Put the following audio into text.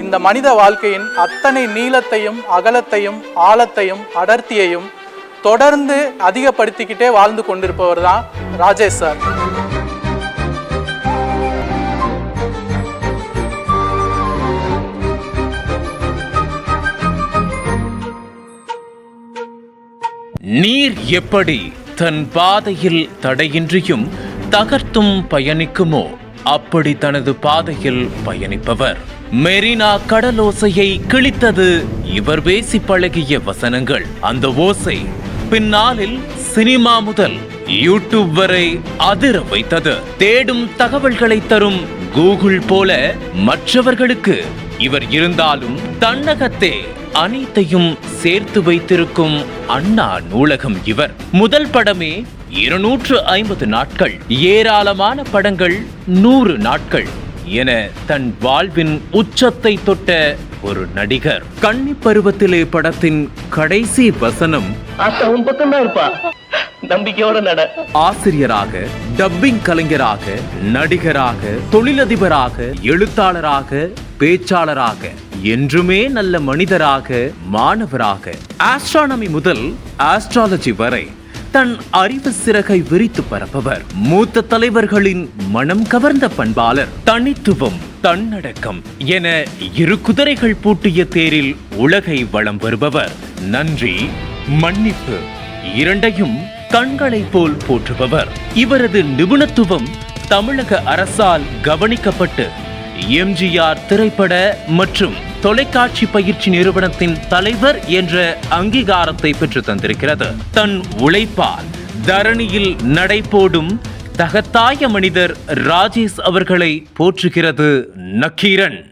இந்த மனித வாழ்க்கையின் அத்தனை நீளத்தையும் அகலத்தையும் ஆழத்தையும் அடர்த்தியையும் தொடர்ந்து அதிகப்படுத்திக்கிட்டே வாழ்ந்து கொண்டிருப்பவர் தான் ராஜேஷ் சார். நீர் எப்படி தன் பாதையில் தடையின்றியும் தகர்த்தும் பயணிக்குமோ அப்படி தனது பாதையில் பயணிப்பவர். மெரினா கடலோசையை கிழித்தது இவர் பேசி பழகிய வசனங்கள். அந்த ஓசை பின்னாளில் சினிமா முதல் யூடியூப் வரை அதிர வைத்தது. தேடும் தகவல்களை தரும் கூகுள் போல மற்றவர்களுக்கு இவர் இருந்தாலும் தன்னகத்தே அனைத்தையும் சேர்த்து வைத்திருக்கும் அண்ணா நூலகம் இவர். முதல் படமே 250 நாட்கள், ஏராளமான படங்கள் 100 நாட்கள் என தன் வாழ்வின் உச்சத்தை தொட்ட ஒரு நடிகர். கன்னி பருவத்திலே படத்தின் கடைசி வசனம் நம்பிக்கையோட நட. ஆசிரியராக, டப்பிங் கலைஞராக, நடிகராக, தொழிலதிபராக, எழுத்தாளராக, பேச்சாளராக, என்றுமே நல்ல மனிதராக, மாணவராக, ஆஸ்ட்ரானமி முதல் ஆஸ்ட்ராலஜி வரை தன் அறிவு சிறகை விரித்து பரப்பவர். மூத்த தலைவர்களின் மனம் கவர்ந்த பண்பாளர். தனித்துவம், தன்னடக்கம் என 2 குதிரைகள் பூட்டிய தேரில் உலகை வலம் வருபவர். நன்றி, மன்னிப்பு இரண்டையும் கண்களை போல் போற்றுபவர். இவரது நிபுணத்துவம் தமிழக அரசால் கவனிக்கப்பட்டு எம்ஜிஆர் திரைப்பட மற்றும் தொலைக்காட்சி பயிற்சி நிறுவனத்தின் தலைவர் என்ற அங்கீகாரத்தை பெற்று தந்திருக்கிறது. தன் உழைப்பால் தரணியில் நடைபோடும் தகத்தாய மனிதர் ராஜேஷ் அவர்களை போற்றுகிறது நக்கீரன்.